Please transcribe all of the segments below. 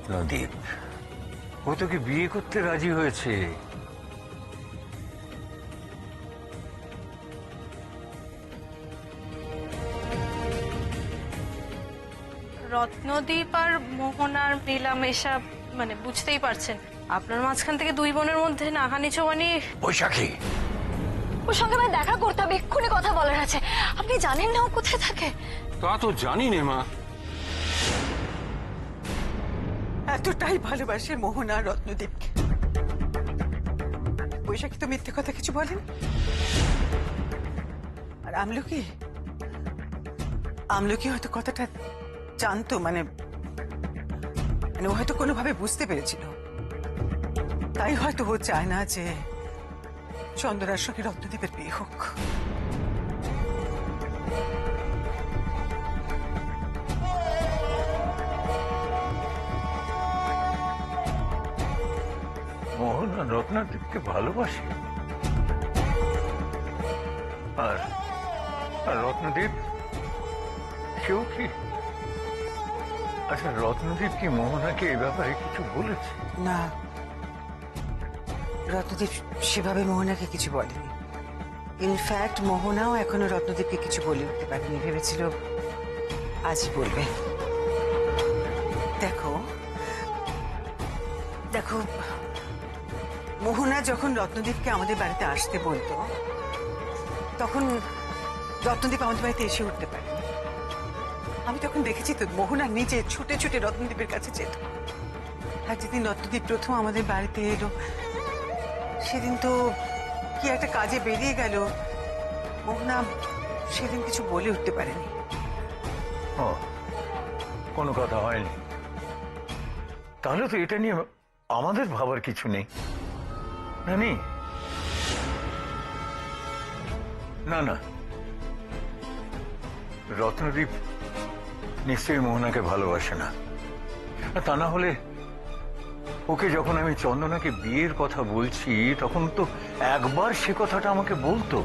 রত্নদ্বীপ ও তোকে বিয়ে করতে রাজি হয়েছে। রত্নদ্বীপ আর মোহনার মেলামেশা, মানে বুঝতেই পারছেন, আপনার মাঝখান থেকে দুই বোনের মধ্যে নাহানি চোবানি। বৈশাখী, ওর সঙ্গে আমার দেখা করতে হবে, এক্ষুনি কথা বলার আছে। আপনি জানেন না ও কোথায় থাকে? তা তো জানি নে মা। এতটাই ভালোবাসে মোহনা আর রত্নদ্বীপকে। বৈশাখী তো মিথ্যে কথা কিছু বলেন। আর আমলকি হয়তো কথাটা জানতো, মানে ও হয়তো কোনোভাবে বুঝতে পেরেছিল। তাই হয়তো ও চায় না যে চন্দনার সঙ্গে রত্নদ্বীপের বিয়ে হোক। মোহন আর রত্নদ্বীপকে ভালোবাসে। আর আর রত্নদ্বীপ সেও কি? আচ্ছা, রত্নদ্বীপ কি মোহনাকে এ ব্যাপারে কিছু বলেছে? না, রত্নদ্বীপ সেভাবে মোহনাকে কিছু বলেনি। ইনফ্যাক্ট মোহনাও এখনো রত্নদ্বীপকে কিছু বলে উঠতে পারেনি, ভেবেছিল আজই বলবে। দেখো দেখো মোহনা যখন রত্নদ্বীপকে আমাদের বাড়িতে আসতে বলতো, তখন রত্নদ্বীপ আমাদের বাড়িতে এসে উঠতে পারে। আমি তখন দেখেছি তো মোহনা নিজে ছুটে ছুটে রত্নদ্বীপের কাছে যেত। আর যেদিন রত্নদ্বীপ প্রথম আমাদের বাড়িতে এলো, সেদিন তো কি একটা কাজে বেরিয়ে গেল, মোহনা সেদিন কিছু বলে উঠতে পারেনি। ও, কোনো কথা হয়নি। তাহলে তো এটা নিয়ে আমাদের ভাবার কিছু নেই। নানি, না না, রত্নদ্বীপ নিশ্চয়ই মোহনাকে ভালোবাসে না। তা না হলে ওকে যখন আমি চন্দনাকে বিয়ের কথা বলছি, তখন তো একবার সে কথাটা আমাকে বলতো।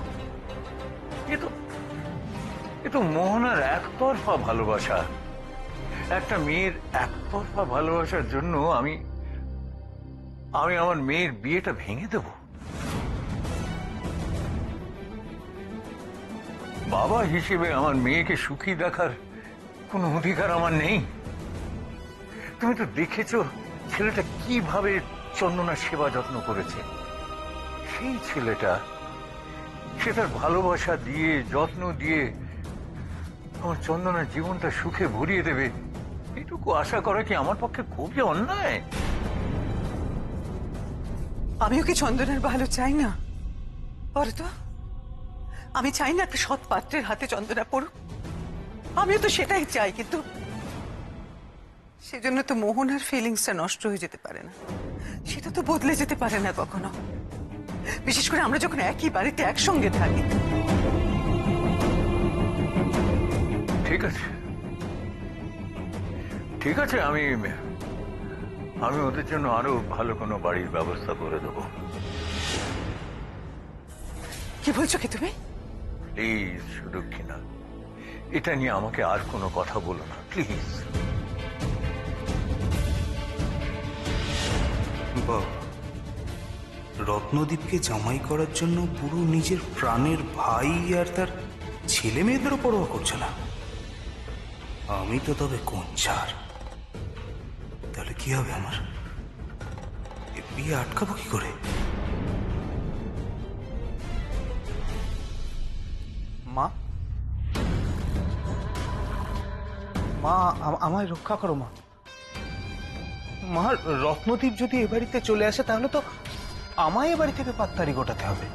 এ তো মোহনার একতরফা ভালোবাসা। একটা মেয়ের একতরফা ভালোবাসার জন্য আমি আমার মেয়ের বিয়েটা ভেঙে দেব? বাবা হিসেবে আমার মেয়েকে সুখী দেখার কোনো অধিকার আমার নেই? তুমি তো দেখেছো ছেলেটা কিভাবে চন্দনার সেবা যত্ন করেছে। সেই ছেলেটা, সে তার ভালোবাসা দিয়ে, যত্ন দিয়ে আমার চন্দনার জীবনটা সুখে ভরিয়ে দেবে, এটুকু আশা করা কি আমার পক্ষে খুবই অন্যায়? আমিও কি চন্দনের ভালো চাই না? বলো তো, আমি চাই না একটা সৎ পাত্রের হাতে চন্দনা পড়ুক। আমিও তো সেটাই চাই, কিন্তু সেজন্য তো মোহনার ফিলিংসটা নষ্ট হয়ে যেতে পারে না, সেটা তো বদলে যেতে পারে না কখনো। বিশেষ করে আমরা যখন একই বাড়িতে একসঙ্গে থাকি। ঠিক আছে, ঠিক আছে, আমি ওদের জন্য আরো ভালো কোনো বাড়ির ব্যবস্থা করে দেবো। কি বলছো কি তুমি? প্লিজ সুদক্ষিণা, এটা নিয়ে আমাকে আর কোনো কথা বলো না, প্লিজ। রত্নদ্বীপকে জামাই করার জন্য পুরো নিজের প্রাণের ভাই আর তার ছেলে মেয়েদেরও পরোয়া করছে না। আমি তো তবে কোন ছাড়? তাহলে কি হবে আমার? এ বিয়ে আটকাবো কি করে? মা, মা, আমায় রক্ষা করো মা। মা, রত্নদ্বীপ যদি এ বাড়িতে চলে আসে, তাহলে তো আমায় এ বাড়ি থেকে পাত্তারি গোটাতে হবে।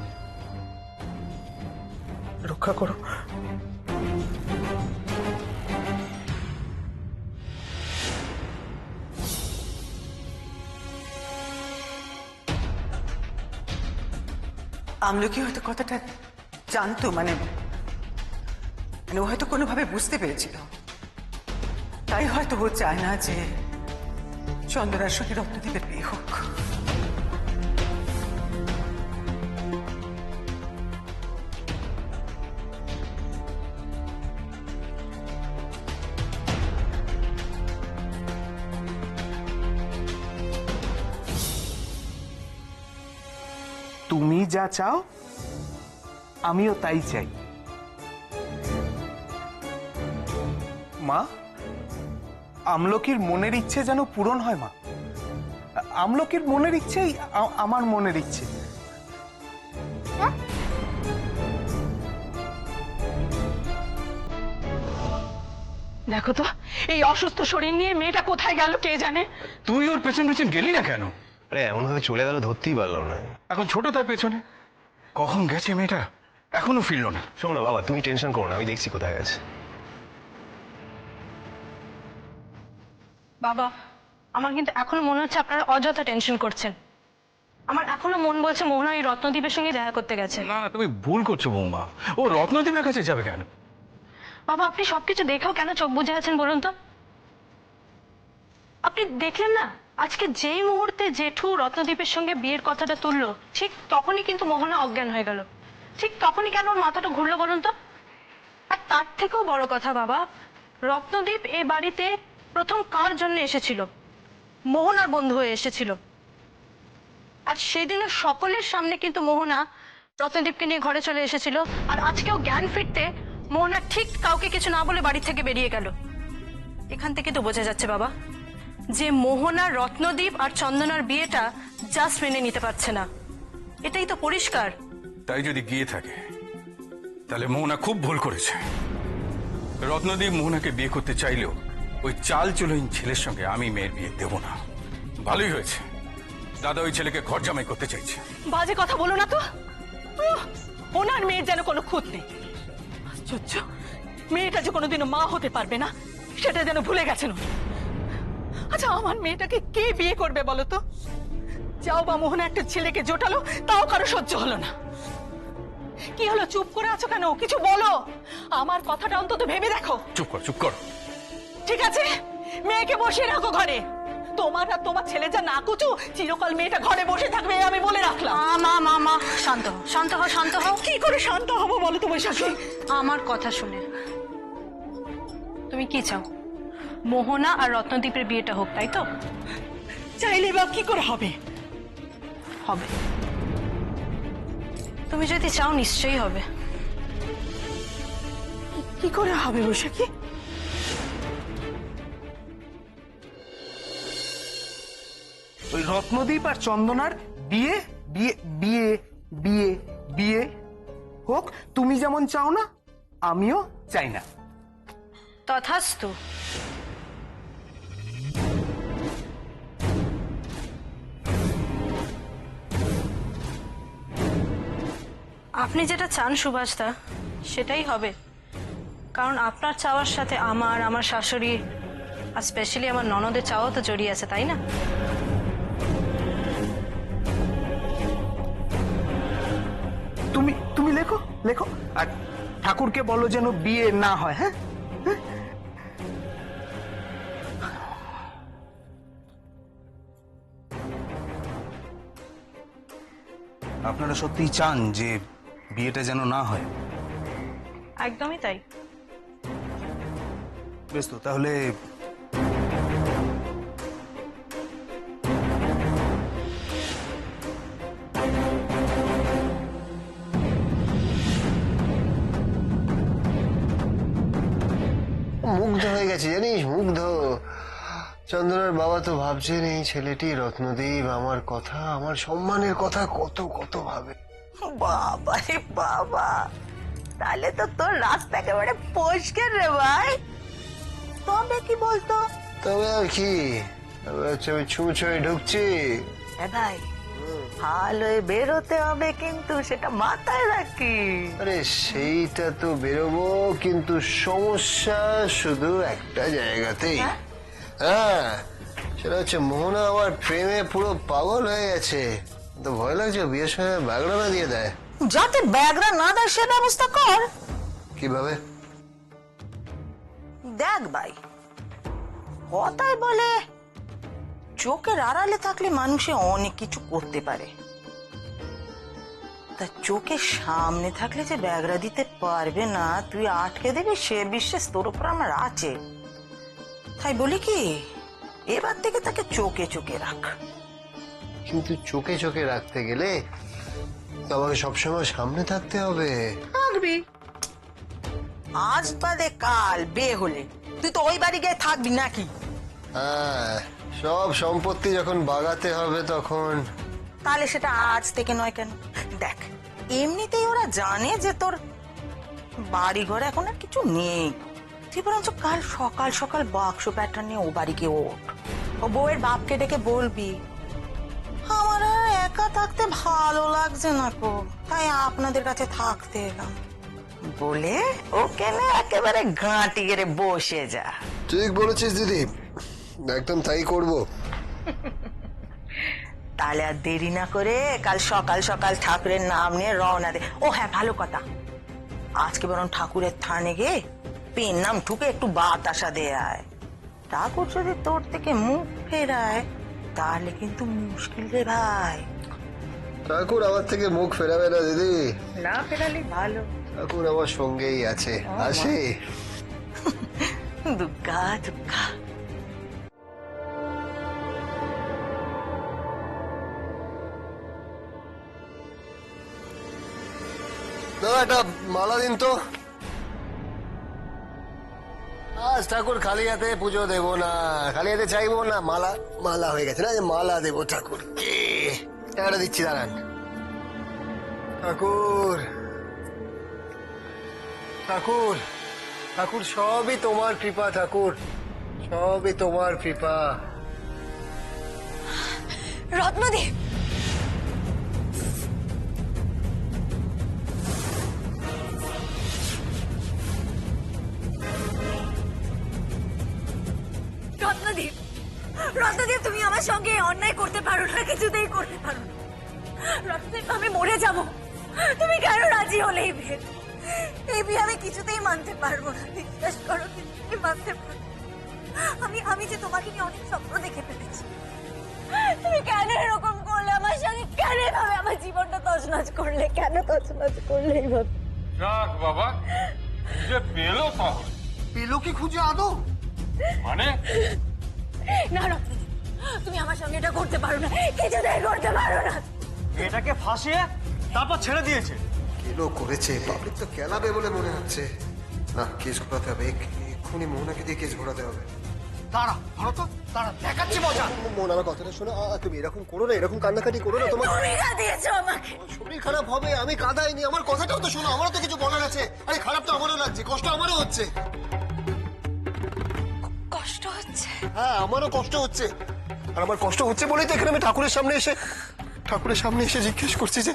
রক্ষা করো। আমলকি হয়তো কথাটা জানতো, মানে ও হয়তো কোনোভাবে বুঝতে পেরেছিল। তাই হয়তো ও চায় না যে চন্দনার সঙ্গে রত্নদ্বীপের বিয়ে হোক। তুমি যা চাও আমিও তাই চাই। মা, আমলকির মনের ইচ্ছে যেন পূরণ হয় মা। আমলকির মনের ইচ্ছেই আমার মনের ইচ্ছে। দেখো তো এই অসুস্থ শরীর নিয়ে মেয়েটা কোথায় গেল কে জানে। তুই ওর পেছন পেছন গেলি না কেন? আরে এমন ভাবে চলে গেল ধরতেই পারলাম না। এখন ছোট তার পেছনে কখন গেছে মেয়েটা, এখনো ফিরলো না। শোনো না বাবা, তুমি টেনশন করো না, আমি দেখছি কোথায় গেছে। বাবা, আমার কিন্তু এখনো মনে হচ্ছে আপনারা অযথা টেনশন করছেন। আমার এখনো মন বলছে মোহনা এই রত্নদ্বীপের সঙ্গে দেখা করতে গেছে। না তুমি ভুল করছো বৌমা, ও রত্নদ্বীপের কাছে যাবে কেন? বাবা, আপনি সবকিছু দেখেও কেন চোখ বুজে আছেন বলুন তো? আপনি দেখলেন না আজকে যেই মুহূর্তে জেঠু রত্নদ্বীপের সঙ্গে বিয়ের কথাটা তুললো, ঠিক তখনই কিন্তু মোহনা অজ্ঞান হয়ে গেল। ঠিক তখনই কেন ওর মাথাটা ঘুরলো বলুন তো? আর তার থেকেও বড় কথা বাবা, রত্নদ্বীপ এ বাড়িতে প্রথম কার জন্য এসেছিল? মোহনার বন্ধু হয়ে এসেছিল। আর সেদিনও সকলের সামনে কিন্তু মোহনা রত্নদ্বীপকে নিয়ে ঘরে চলে এসেছিল। আর আজকেও জ্ঞান ফিরতে মোহনা ঠিক কাউকে কিছু না বলে বাড়ি থেকে বেরিয়ে গেল। এখান থেকে তো বোঝা যাচ্ছে বাবা যে মোহনা রত্নদ্বীপ আর চন্দনার বিয়েটা জাস্ট মেনে নিতে পারছে না। এটাই তো পরিষ্কার। তাই যদি গিয়ে থাকে তাহলে মোহনা খুব ভুল করেছে। রত্নদ্বীপ মোহনাকে বিয়ে করতে চাইলেও ওই চাল চুলোহীন ছেলের সঙ্গে আমি মেয়ের বিয়ে দেব না। ভালোই হয়েছে দাদা ওই ছেলেকে ঘর জামাই করতে চাইছে। বাজে কথা বলো না তো। ওনার মেয়ের যেন কোনো খুঁত নেই। আশ্চর্য, মেয়েটা যে কোনোদিনও মা হতে পারবে না সেটা যেন ভুলে গেছেন উনি। আচ্ছা, আমার মেয়েটাকে কে বিয়ে করবে বলো তো? যাও বা মোহনা একটা ছেলেকে জোটালো, তাও কারো সহ্য হলো না। কি হলো, চুপ করে আছো কেন? কিছু বলো, আমার কথাটা অন্তত ভেবে দেখো। চুপ কর চুপ কর। ঠিক আছে, মেয়েকে বসিয়ে রাখো ঘরে। তোমার আর তোমার ছেলে যা না কুচু, চিরকাল মেয়েটা ঘরে বসে থাকবে আমি বলে রাখলাম। মা শান্ত হও, শান্ত হও, শান্ত হও। কি করে শান্ত হবো বলো তো বৈশাখী? আমার কথা শুনে তুমি কি চাও? মোহনা আর রত্নদ্বীপের বিয়েটা হোক, তাই তো? চাইলে বা কি করে হবে? হবে। তুমি যদি চাও নিশ্চয়ই হবে। কি করে হবে বৈশাখী? ওই রত্নদ্বীপ আর চন্দনার বিয়ে বিয়ে বিয়ে বিয়ে বিয়ে হোক, তুমি যেমন চাও না আমিও চাই না। তথাস্তু। আপনি যেটা চান সুভাষদা সেটাই হবে। কারণ আপনার চাওয়ার সাথে আমার শাশুড়ি আর স্পেশালি আমার ননদের চাওয়াও তো জড়িয়ে আছে, তাই না? তুমি তুমি লেখো লেখো আর ঠাকুরকে বলো যেন বিয়ে না হয়। হ্যাঁ, আপনারা সত্যিই চান যে বিয়েটা যেন না হয়? একদমই তাই। বেশ, তো তাহলে মুগ্ধ হয়ে গেছে জানিস, মুগ্ধ। চন্দনার বাবা তো ভাবছেন এই ছেলেটি রত্নদ্বীপ আমার কথা, আমার সম্মানের কথা কত কত ভাবে। বাবা রে বাবা, তাহলে তো তোর রাস্তা একেবারে পরিষ্কার রে ভাই। তবে কি বলতো? তবে আর কি, তবে হচ্ছে আমি ছুঁচোয় ঢুকছি। ভাই ভালো বেরোতে হবে কিন্তু, সেটা মাথায় রাখি। আরে সেইটা তো বেরোবো, কিন্তু সমস্যা শুধু একটা জায়গাতেই। হ্যাঁ, সেটা হচ্ছে মোহনা আমার প্রেমে পুরো পাগল হয়ে গেছে। তো ভয় লাগছে বিয়ের সময় ব্যাগরা না দিয়ে দেয়। যাতে ব্যাগরা না দেয় সে ব্যবস্থা কর। কিভাবে? দেখ ভাই, কথায় বলে চোখের আড়ালে থাকলে মানুষে অনেক কিছু করতে পারে, তা চোখের সামনে থাকলে যে ব্যাগরা দিতে পারবে না, তুই আটকে দিবি সে বিশ্বাস তোর উপর আমার আছে। তাই বলি কি, এবার থেকে তাকে চোখে চোখে রাখ। কিন্তু চোখে চোখে রাখতে গেলে আমাকে সবসময় সামনে থাকতে হবে। থাকবি, আজ বাদে কাল বিয়ে হলে তুই তো ওই বাড়ি গিয়ে থাকবি নাকি? হ্যাঁ, সব সম্পত্তি যখন বাগাতে হবে তখন। তাহলে সেটা আজ থেকে নয় কেন? দেখ, এমনিতেই ওরা জানে যে তোর বাড়ি ঘরে এখন আর কিছু নেই। তুই বরঞ্চ কাল সকাল সকাল বাক্স প্যাটার্ন নিয়ে ও বাড়ি গিয়ে ওঠ, ও বউয়ের বাপকে ডেকে বলবি আমার আর একা থাকতে ভালো লাগছে না গো, তাই আপনাদের কাছে থাকতে এলাম, বলে ওকে না একেবারে গাঁটি গেড়ে বসে যা। ঠিক বলেছিস দিদি, একদম তাই করব। তাহলে আর দেরি না করে কাল সকাল সকাল ঠাকুরের নাম নিয়ে রওনা দে। ও হ্যাঁ, ভালো কথা, আজকে বরং ঠাকুরের থানে গিয়ে পেন নাম ঠুকে একটু বাতাসা দে আয়। ঠাকুর যদি তোর থেকে মুখ ফেরায় তাহলে কিন্তু মুশকিল রে ভাই। ঠাকুর আমার থেকে মুখ ফেরাবে না দিদি, না ফেরালে ভালো। ঠাকুর আমার সঙ্গেই আছে, আসে। দুগ্গা দুগ্গা। দাদা একটা মালা দিন তো। আজ ঠাকুর খালি হাতে পুজো দেবো না, খালি হাতে চাইবো না, মালা মালা হয়ে গেছে না, যে মালা দেবো ঠাকুরকে। একটা দিচ্ছি, দাঁড়ান। ঠাকুর ঠাকুর ঠাকুর, সবই তোমার কৃপা ঠাকুর, সবই তোমার কৃপা। রত্নদীপ, রত্নদীপ, রত্নদীপ, তুমি আমার সঙ্গে অন্যায় করতে পারো না, কিছুতেই করতে পারো না। রত্নদীপ, আমি মরে যাব, তুমি কেন রাজি হলে এই বিয়ে? এই বিয়ে আমি কিছুতেই মানতে পারবো না, বিশ্বাস করো, কিছুতেই মানতে পারবো। আমি যে তোমাকে নিয়ে অনেক স্বপ্ন দেখে ফেলেছি। তুমি কেন এরকম করলে আমার সঙ্গে? কেন এভাবে আমার জীবনটা তছনছ করলে? কেন তছনছ করলে এইভাবে? যাক বাবা, যে পেলো তাহলে। পেলো কি খুঁজে আদৌ? মানে না রত্নদীপ, তুমি আমার সঙ্গে এটা করতে পারো না, কিছুতেই করতে পারো না। এটাকে ফাঁসিয়ে তারপর ছেড়ে দিয়েছে। কিলো করেছে, পাবলিক তো কেলাবে বলে মনে হচ্ছে। না, কেস ঘোরাতে হবে, এক্ষুনি মোহনাকে দিয়ে কেস ঘোরাতে হবে। তারা ধরো তো, তারা দেখাচ্ছি মজা। মোহন, আমার কথাটা শোনো, তুমি এরকম করো না, এরকম কান্নাকাটি করো না। তোমার তুমি কাঁদিয়েছো আমাকে। শরীর খারাপ হবে, আমি কাঁদাইনি। আমার কথাটাও তো শোনো, আমারও তো কিছু বলার আছে। আরে খারাপ তো আমারও লাগছে, কষ্ট আমারও হচ্ছে। কষ্ট হচ্ছে? হ্যাঁ, আমারও কষ্ট হচ্ছে। আর আমার কষ্ট হচ্ছে বলেই তো এখানে আমি ঠাকুরের সামনে এসে জিজ্ঞেস করছি যে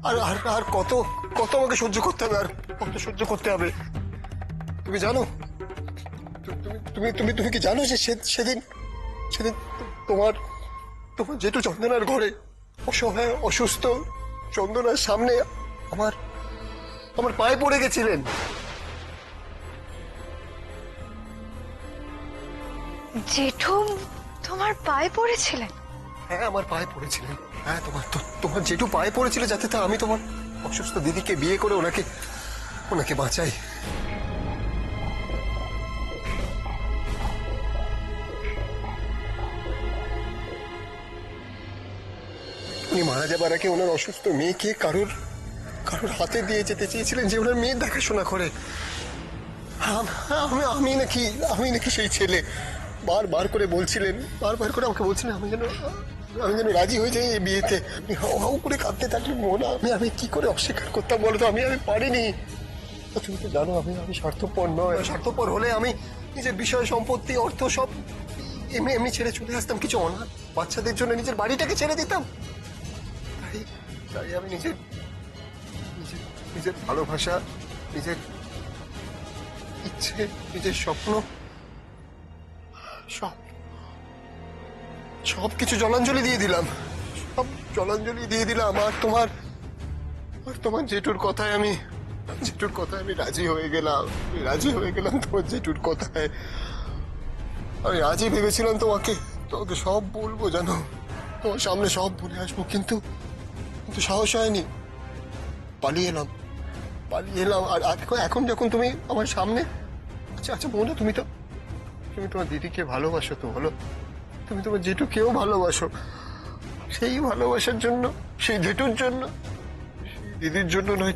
আর আর আর কত কত আমাকে সহ্য করতে হবে, আর কত সহ্য করতে হবে। তুমি জানো, তুমি তুমি তুমি কি জানো যে সেদিন তোমার জেঠু চন্দনার ঘরে অসহায় অসুস্থ চন্দনার সামনে আমার পায়ে পড়ে গেছিলেন। জেঠু তোমার পায়ে পড়েছিলেন? হ্যাঁ, আমার পায়ে পড়েছিলেন। হ্যাঁ, তোমার জেঠু পায়ে পড়েছিল যাতে তা আমি তোমার অসুস্থ দিদিকে বিয়ে করে ওনাকে বাঁচাই। উনি মারা যাবার আগে ওনার অসুস্থ মেয়েকে কারোর হাতে দিয়ে যেতে চেয়েছিলেন, যে ওনার মেয়ে দেখাশোনা করে। আমি নাকি সেই ছেলে। বারবার করে আমাকে বলছিলেন আমি যেন রাজি হয়ে যাই এই বিয়েতে। হাউ করে কাঁদতে থাকলেন মোনা। আমি কি করে অস্বীকার করতাম বলো তো? আমি পারিনি। তুমি তো জানো আমি স্বার্থপর নয়। স্বার্থপর হলে আমি নিজের বিষয় সম্পত্তি অর্থ সব এমনি ছেড়ে চলে আসতাম। কিছু অনাথ বাচ্চাদের জন্য নিজের বাড়িটাকে ছেড়ে দিতাম। তাই আমি নিজের ভালোবাসা, নিজের ইচ্ছে, নিজের স্বপ্ন সব কিছু জলাঞ্জলি দিয়ে দিলাম। আর তোমার জেঠুর কথায় আমি রাজি হয়ে গেলাম। তোমার জেঠুর কথায় আমি আজই ভেবেছিলাম তোমাকে সব বলবো, জানো, তোমার সামনে সব বলে আসবো, কিন্তু সাহস হয়নি। পালিয়ে এলাম। আর এখন যখন তুমি আমার সামনে, আচ্ছা মনে, তুমি তোমার দিদিকে ভালোবাসো তো, বলো? তুমি তোমার জেঠুকেও ভালোবাসো। সেই ভালোবাসার জন্য, সেই জেঠুর জন্য দিদির জন্য নয়,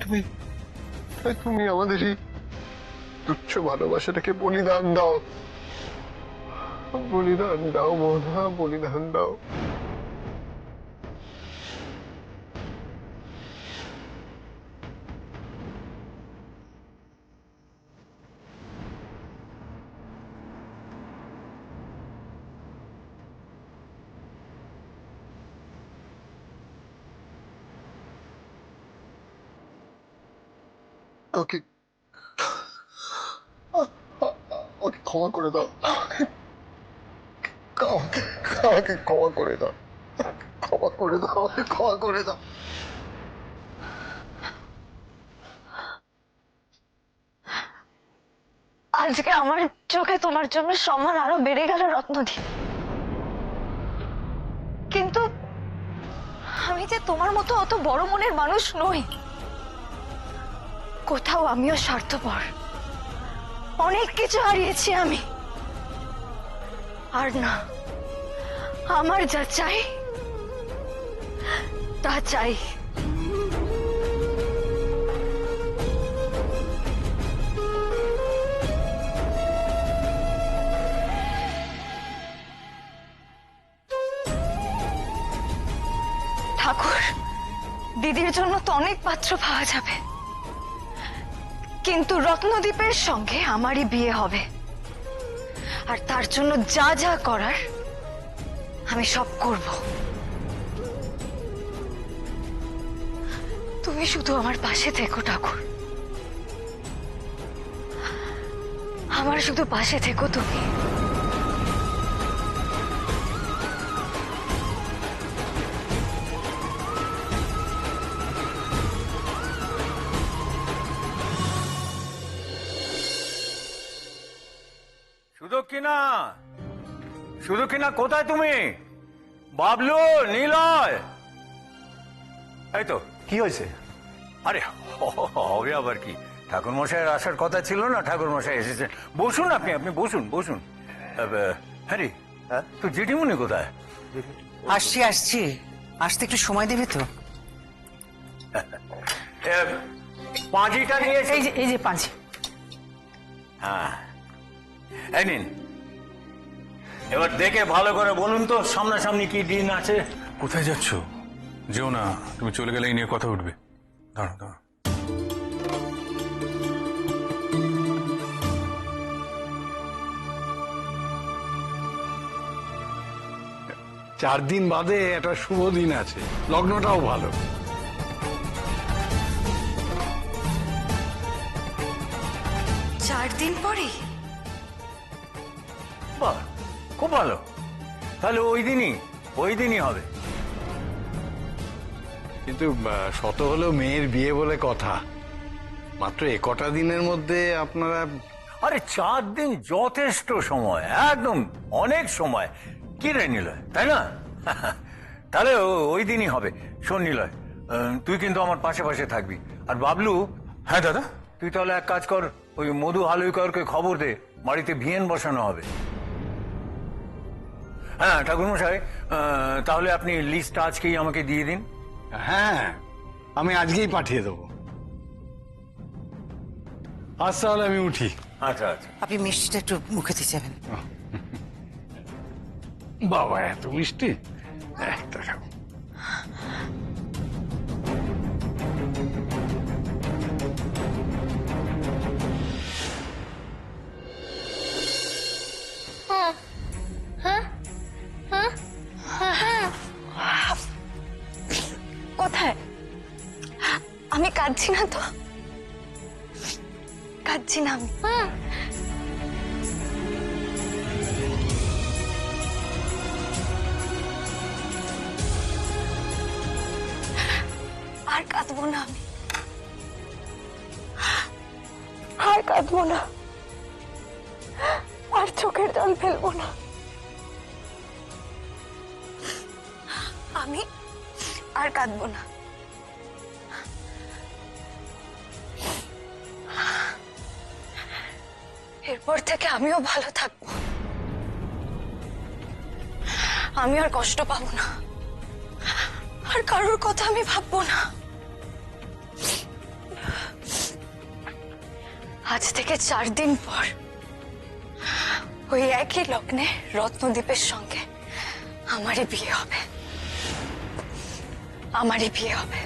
তুমি আমাদের এই তুচ্ছ ভালোবাসাটাকে বলিদান দাও, বলিদান দাও মোহনা, বলিদান দাও। ওকে ওকে ক্ষমা করে দাও, আমাকে ক্ষমা করে দাও, ক্ষমা করে দাও, আমাকে ক্ষমা করে দাও। আজকে আমার চোখে তোমার জন্য সম্মান আরো বেড়ে গেল রত্নদীপ, কিন্তু আমি যে তোমার মতো অত বড় মনের মানুষ নই। কোথাও আমিও স্বার্থপর, অনেক কিছু হারিয়েছি আমি। আর না, আমার যা চাই তা চাই। ঠাকুর, দিদির জন্য তো অনেক পাত্র পাওয়া যাবে, কিন্তু রত্নদ্বীপের সঙ্গে আমারই বিয়ে হবে। আর তার জন্য যা যা করার আমি সব করব। তুমি শুধু আমার পাশে থেকো ঠাকুর, আমার শুধু পাশে থেকো তুমি। সুদক্ষিণা কোথায় তুমি? বাবলু, নিলয়, এই তো। কি হয়েছে? আরে হবে আবার কি, ঠাকুর মশাইয়ের আসার কথা ছিল না, ঠাকুর মশাই এসেছেন। বসুন, আপনি বসুন বসুন। হ্যাঁ রে, তো জেঠিমুনি কোথায়? আসছি আসতে একটু সময় দেবে তো? পাঁজিটা নিয়ে এসে- এই যে পাঁচি। হ্যাঁ, এই নিন। এবার দেখে ভালো করে বলুন তো সামনাসামনি কি দিন আছে। কোথায় যাচ্ছ? যেও না, তুমি চলে গেলে এই নিয়ে কথা উঠবে। দাঁড়াও দাঁড়াও। 4 দিন বাদে একটা শুভ দিন আছে, লগ্নটাও ভালো। চার দিন পরে? বাহ, খুব ভালো। তাহলে ওই দিনই হবে। কিন্তু শত হলেও মেয়ের বিয়ে বলে কথা, মাত্র কটা দিনের মধ্যে আপনারা। আরে 4 দিন যথেষ্ট সময়, একদম অনেক সময়। কি রে নিলয়, তাই না? তাহলে ওই দিনই হবে। শোন নিলয়, তুই কিন্তু আমার পাশে পাশে থাকবি। আর বাবলু। হ্যাঁ দাদা। তুই তাহলে এক কাজ কর, ওই মধু হালুইকরকে খবর দে, বাড়িতে ভিয়েন বসানো হবে। হ্যাঁ ঠাকুরমশাই, তাহলে আপনি লিস্টটা আজকেই আমাকে দিয়ে দিন। হ্যাঁ, আমি আজকেই পাঠিয়ে দেবো। আজ তাহলে আমি উঠি। আচ্ছা আচ্ছা। আপনি মিষ্টিটা একটু মুখে দিয়ে যাবেন। বাবা, এত মিষ্টি! একটা খাও। কোথায়? আমি কাঁদছি না তো? কাঁদছি না আমি। আর কাঁদবো না আমি, আর কাঁদবো না, আর চোখের জল ফেলবো না। আমি আর কাঁদবো না। এরপর থেকে আমিও ভালো থাকবো, আমি আর কষ্ট পাবো না, আর কারোর কথা আমি ভাববো না। আজ থেকে 4 দিন পর ওই একই লগ্নে রত্নদ্বীপের সঙ্গে আমারই বিয়ে হবে। আমারই বিয়ে হবে।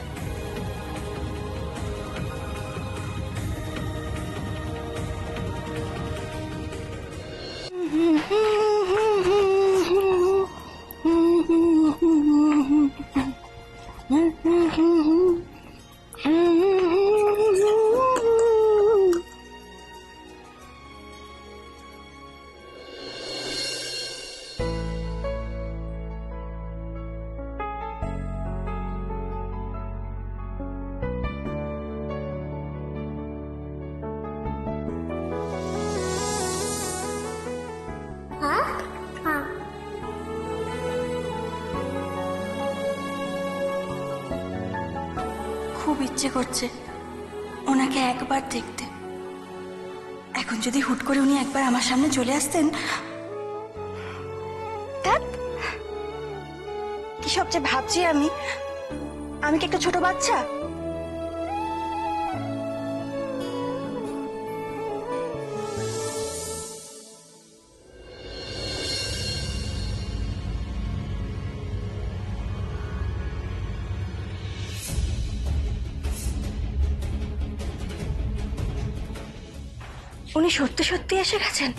খুব ইচ্ছে করছে ওনাকে একবার দেখতে। এখন যদি হুট করে উনি একবার আমার সামনে চলে আসতেন, ধ্যাৎ, কি সব যে ভাবছি আমি। আমি কি একটা ছোট বাচ্চা? উনি সত্যি সত্যি এসে গেছেন।